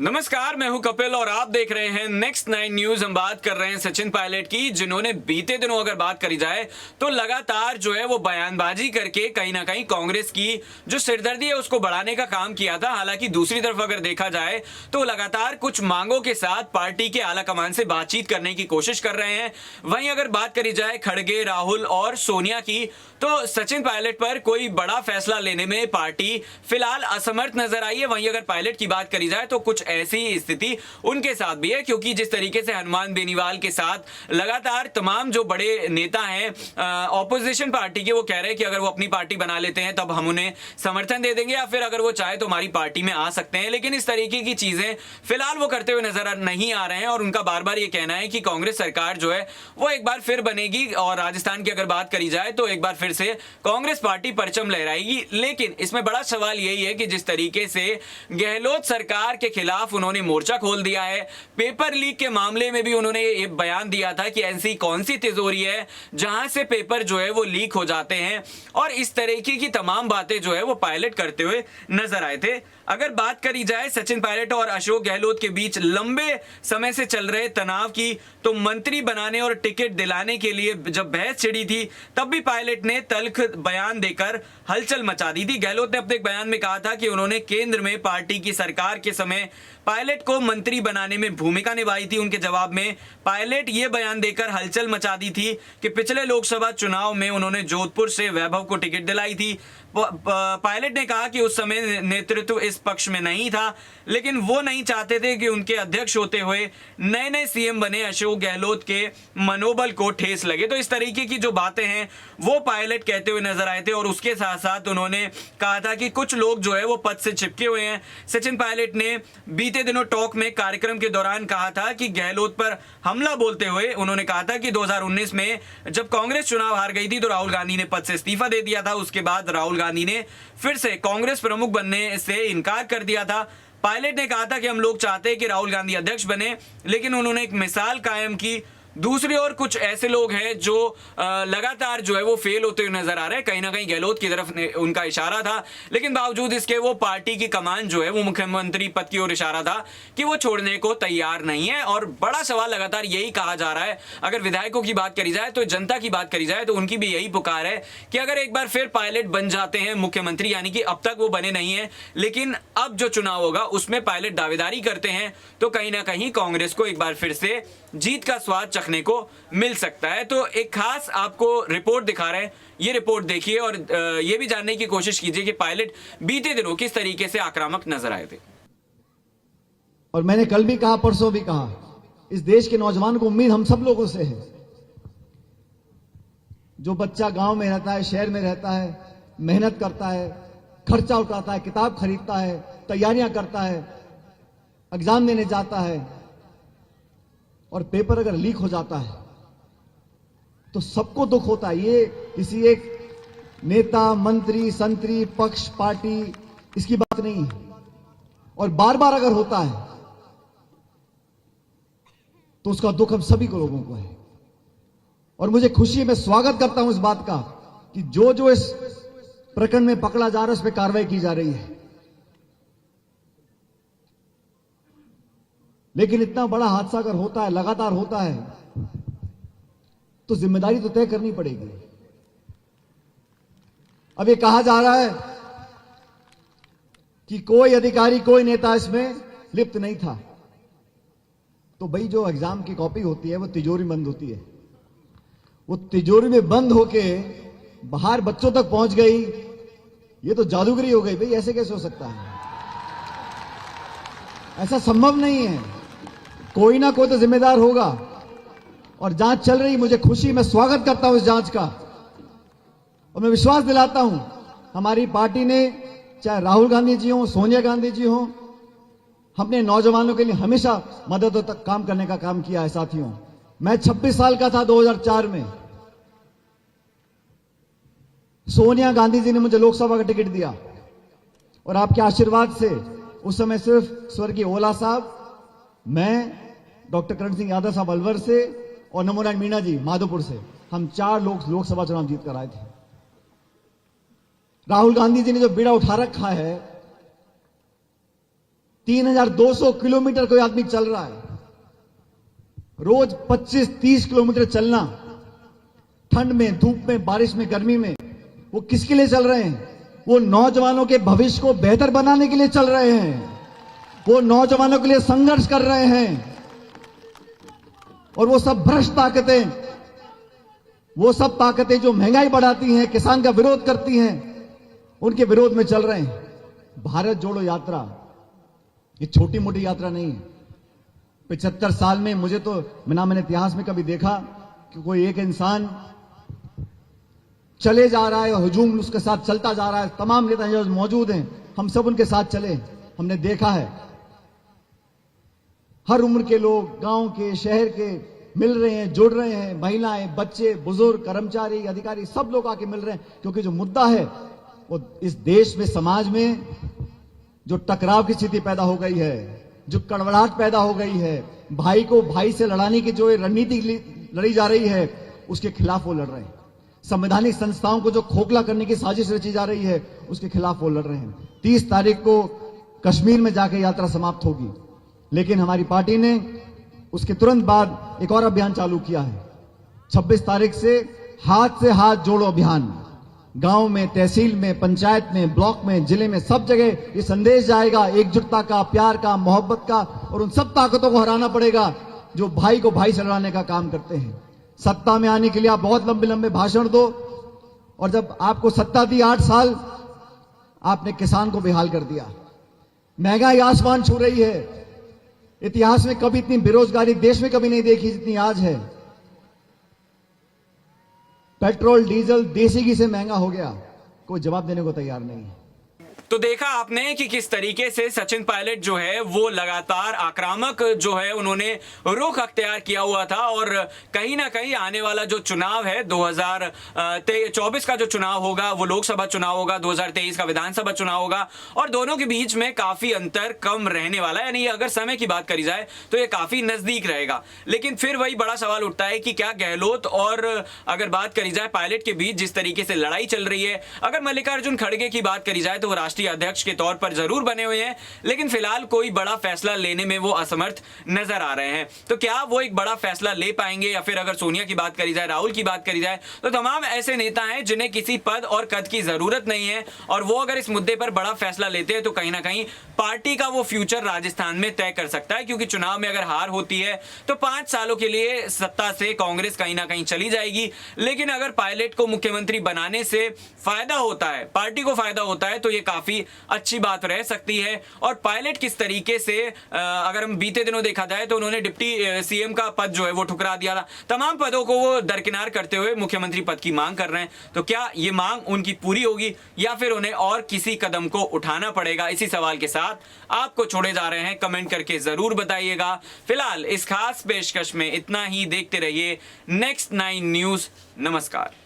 नमस्कार, मैं हूं कपिल और आप देख रहे हैं नेक्स्ट 9 न्यूज। हम बात कर रहे हैं सचिन पायलट की, जिन्होंने बीते दिनों अगर बात करी जाए तो लगातार जो है वो बयानबाजी करके कहीं ना कहीं कांग्रेस की जो सिरदर्दी है उसको बढ़ाने का काम किया था। हालांकि दूसरी तरफ अगर देखा जाए तो लगातार कुछ मांगों के साथ पार्टी के आला कमान से बातचीत करने की कोशिश कर रहे हैं। वहीं अगर बात करी जाए खड़गे, राहुल और सोनिया की, तो सचिन पायलट पर कोई बड़ा फैसला लेने में पार्टी फिलहाल असमर्थ नजर आई है। वहीं अगर पायलट की बात करी जाए तो कुछ ऐसी स्थिति उनके साथ भी है, क्योंकि जिस तरीके से हनुमान बेनीवाल के साथ लगातार तमाम जो बड़े नेता हैं ऑपोजिशन पार्टी के, वो कह रहे हैं कि अगर वो अपनी पार्टी बना लेते हैं तब हम उन्हें समर्थन दे देंगे, या फिर अगर वो चाहे तो हमारी पार्टी में आ सकते हैं। लेकिन इस तरीके की चीजें फिलहाल वो करते हुए नजर नहीं आ रहे हैं और उनका बार बार ये कहना है कि कांग्रेस सरकार जो है वो एक बार फिर बनेगी और राजस्थान की अगर बात करी जाए तो एक बार फिर से कांग्रेस पार्टी परचम लहराएगी। लेकिन इसमें बड़ा सवाल यही है कि जिस तरीके से गहलोत सरकार के खिलाफ उन्होंने मोर्चा खोल दिया है, पेपर लीक के मामले में भी उन्होंने ये बयान दिया था कि ऐसी कौन सी तिजोरी है जहां से पेपर जो है वो लीक हो जाते हैं, और इस तरीके की तमाम बातें जो है वो पायलट करते हुए नजर आए थे। अगर बात करी जाए सचिन पायलट और अशोक गहलोत के बीच लंबे समय से चल रहे तनाव की, तो मंत्री बनाने और टिकट दिलाने के लिए जब बहस छिड़ी थी तब भी पायलट ने तल्ख बयान देकर हलचल मचा दी थी। गहलोत ने अपने एक बयान में कहा था कि उन्होंने केंद्र में पार्टी की सरकार के समय पायलट को मंत्री बनाने में भूमिका निभाई थी। उनके जवाब में पायलट ये बयान देकर हलचल मचा दी थी कि पिछले लोकसभा चुनाव में उन्होंने जोधपुर से वैभव को टिकट दिलाई थी। पायलट ने कहा कि उस समय नेतृत्व इस पक्ष में नहीं था, लेकिन वो नहीं चाहते थे कि उनके अध्यक्ष होते हुए नए नए सीएम बने अशोक गहलोत के मनोबल को ठेस लगे। तो इस तरीके की जो बातें हैं वो पायलट कहते हुए नजर आए थे और उसके साथ साथ उन्होंने कहा था कि कुछ लोग जो है वो पद से चिपके हुए हैं। सचिन पायलट ने बीते दिनों टॉक में कार्यक्रम के दौरान कहा था कि गहलोत पर हमला बोलते हुए उन्होंने कहा था कि 2019 में जब कांग्रेस चुनाव हार गई थी तो राहुल गांधी ने पद से इस्तीफा दे दिया था। उसके बाद राहुल गांधी ने फिर से कांग्रेस प्रमुख बनने से इनकार कर दिया था। पायलट ने कहा था कि हम लोग चाहते हैं कि राहुल गांधी अध्यक्ष बने, लेकिन उन्होंने एक मिसाल कायम की। दूसरी ओर कुछ ऐसे लोग हैं जो लगातार जो है वो फेल होते हुए नजर आ रहे हैं। कहीं ना कहीं गहलोत की तरफ उनका इशारा था, लेकिन बावजूद इसके वो पार्टी की कमान जो है वो मुख्यमंत्री पद की ओर इशारा था कि वो छोड़ने को तैयार नहीं है। और बड़ा सवाल लगातार यही कहा जा रहा है, अगर विधायकों की बात करी जाए तो जनता की बात करी जाए तो उनकी भी यही पुकार है कि अगर एक बार फिर पायलट बन जाते हैं मुख्यमंत्री, यानी कि अब तक वो बने नहीं है लेकिन अब जो चुनाव होगा उसमें पायलट दावेदारी करते हैं, तो कहीं ना कहीं कांग्रेस को एक बार फिर से जीत का स्वाद चखने को मिल सकता है। तो एक खास आपको रिपोर्ट दिखा रहे हैं, ये रिपोर्ट देखिए और ये भी जानने की कोशिश कीजिए कि पायलट बीते दिनों किस तरीके से आक्रामक नजर आए थे। और मैंने कल भी कहा, परसों भी कहा, इस देश के नौजवान को उम्मीद हम सब लोगों से है। जो बच्चा गांव में रहता है, शहर में रहता है, मेहनत करता है, खर्चा उठाता है, किताब खरीदता है, तैयारियां करता है, एग्जाम देने जाता है, और पेपर अगर लीक हो जाता है तो सबको दुख होता है। ये किसी एक नेता, मंत्री, संतरी, पक्ष, पार्टी, इसकी बात नहीं है। और बार बार अगर होता है तो उसका दुख हम सभी को लोगों को है। और मुझे खुशी है, मैं स्वागत करता हूं इस बात का कि जो जो इस प्रकरण में पकड़ा जा रहा है उस पर कार्रवाई की जा रही है। लेकिन इतना बड़ा हादसा अगर होता है, लगातार होता है, तो जिम्मेदारी तो तय करनी पड़ेगी। अब ये कहा जा रहा है कि कोई अधिकारी, कोई नेता इसमें लिप्त नहीं था। तो भाई जो एग्जाम की कॉपी होती है वो तिजोरी बंद होती है, वो तिजोरी में बंद होके बाहर बच्चों तक पहुंच गई, ये तो जादूगरी हो गई। भाई ऐसे कैसे हो सकता है? ऐसा संभव नहीं है। कोई ना कोई तो जिम्मेदार होगा और जांच चल रही। मुझे खुशी, मैं स्वागत करता हूं इस जांच का और मैं विश्वास दिलाता हूं हमारी पार्टी ने, चाहे राहुल गांधी जी हो, सोनिया गांधी जी हो, हमने नौजवानों के लिए हमेशा मदद तक काम करने का काम किया है। साथियों, मैं 26 साल का था 2004 में। सोनिया गांधी जी ने मुझे लोकसभा का टिकट दिया और आपके आशीर्वाद से उस समय सिर्फ स्वर्गीय ओला साहब, मैं, डॉक्टर करण सिंह यादव साहब अलवर से और नमो नारायण मीणा जी माधोपुर से, हम 4 लोग लोकसभा चुनाव जीत कर आए थे। राहुल गांधी जी ने जो बीड़ा उठा रखा है 3200 किलोमीटर कोई आदमी चल रहा है, रोज 25-30 किलोमीटर चलना, ठंड में, धूप में, बारिश में, गर्मी में, वो किसके लिए चल रहे हैं? वो नौजवानों के भविष्य को बेहतर बनाने के लिए चल रहे हैं, वो नौजवानों के लिए संघर्ष कर रहे हैं। और वो सब भ्रष्ट ताकतें, वो सब ताकतें जो महंगाई बढ़ाती हैं, किसान का विरोध करती हैं, उनके विरोध में चल रहे हैं। भारत जोड़ो यात्रा ये छोटी मोटी यात्रा नहीं है। 75 साल में मुझे तो मैंने इतिहास में कभी देखा कि कोई एक इंसान चले जा रहा है, हुजूम उसके साथ चलता जा रहा है, तमाम नेता जो मौजूद हैं हम सब उनके साथ चले, हमने देखा है। हर उम्र के लोग, गांव के, शहर के मिल रहे हैं, जुड़ रहे हैं, महिलाएं, बच्चे, बुजुर्ग, कर्मचारी, अधिकारी, सब लोग आके मिल रहे हैं, क्योंकि जो मुद्दा है वो इस देश में, समाज में जो टकराव की स्थिति पैदा हो गई है, जो कड़वड़ाहट पैदा हो गई है, भाई को भाई से लड़ाने की जो रणनीति लड़ी जा रही है, उसके खिलाफ वो लड़ रहे हैं। संवैधानिक संस्थाओं को जो खोखला करने की साजिश रची जा रही है, उसके खिलाफ वो लड़ रहे हैं। 30 तारीख को कश्मीर में जाकर यात्रा समाप्त होगी, लेकिन हमारी पार्टी ने उसके तुरंत बाद एक और अभियान चालू किया है। 26 तारीख से हाथ जोड़ो अभियान, गांव में, तहसील में, पंचायत में, ब्लॉक में, जिले में, सब जगह ये संदेश जाएगा एकजुटता का, प्यार का, मोहब्बत का, और उन सब ताकतों को हराना पड़ेगा जो भाई को भाई से लड़ाने का काम करते हैं। सत्ता में आने के लिए आप बहुत लंबे लंबे भाषण दो, और जब आपको सत्ता दी 8 साल, आपने किसान को बेहाल कर दिया। महंगाई आसमान छू रही है। इतिहास में कभी इतनी बेरोजगारी देश में कभी नहीं देखी जितनी आज है। पेट्रोल, डीजल, देसी घी से महंगा हो गया, कोई जवाब देने को तैयार नहीं है। तो देखा आपने कि किस तरीके से सचिन पायलट जो है वो लगातार आक्रामक जो है उन्होंने रुख अख्तियार किया हुआ था, और कहीं ना कहीं आने वाला जो चुनाव है 2024 का जो चुनाव होगा, वो लोकसभा चुनाव होगा, 2023 का विधानसभा चुनाव होगा, और दोनों के बीच में काफी अंतर कम रहने वाला है। यानी अगर समय की बात करी जाए तो ये काफी नजदीक रहेगा। लेकिन फिर वही बड़ा सवाल उठता है कि क्या गहलोत और अगर बात करी जाए पायलट के बीच जिस तरीके से लड़ाई चल रही है, अगर मल्लिकार्जुन खड़गे की बात करी जाए तो वो राष्ट्रीय अध्यक्ष के तौर पर जरूर बने हुए हैं, लेकिन फिलहाल कोई बड़ा फैसला लेने में वो असमर्थ नजर आ रहे हैं। तो क्या वो एक बड़ा फैसला ले पाएंगे? या फिर अगर सोनिया की बात करी जाए, राहुल की बात करी जाए, तो तमाम ऐसे नेता हैं जिन्हें किसी पद और कद की जरूरत नहीं है, और वो अगर इस मुद्दे पर बड़ा फैसला लेते हैं तो कहीं ना कहीं पार्टी का वो फ्यूचर राजस्थान में तय कर सकता है। क्योंकि चुनाव में अगर हार होती है तो 5 सालों के लिए सत्ता से कांग्रेस कहीं ना कहीं चली जाएगी। लेकिन अगर पायलट को मुख्यमंत्री बनाने से फायदा होता है, पार्टी को फायदा होता है, तो ये काफी अच्छी बात रह सकती है। और पायलट किस तरीके से अगर हम बीते दिनों देखा जाए तो उन्होंने डिप्टी सीएम का पद जो है वो ठुकरा दिया था, तमाम पदों को वो दरकिनार करते हुए मुख्यमंत्री पद की मांग कर रहे हैं। तो क्या ये मांग उनकी पूरी होगी या फिर उन्हें और किसी कदम को उठाना पड़ेगा? इसी सवाल के साथ आपको छोड़े जा रहे हैं, कमेंट करके जरूर बताइएगा। फिलहाल इस खास पेशकश में इतना ही। देखते रहिए नेक्स्ट 9 न्यूज। नमस्कार।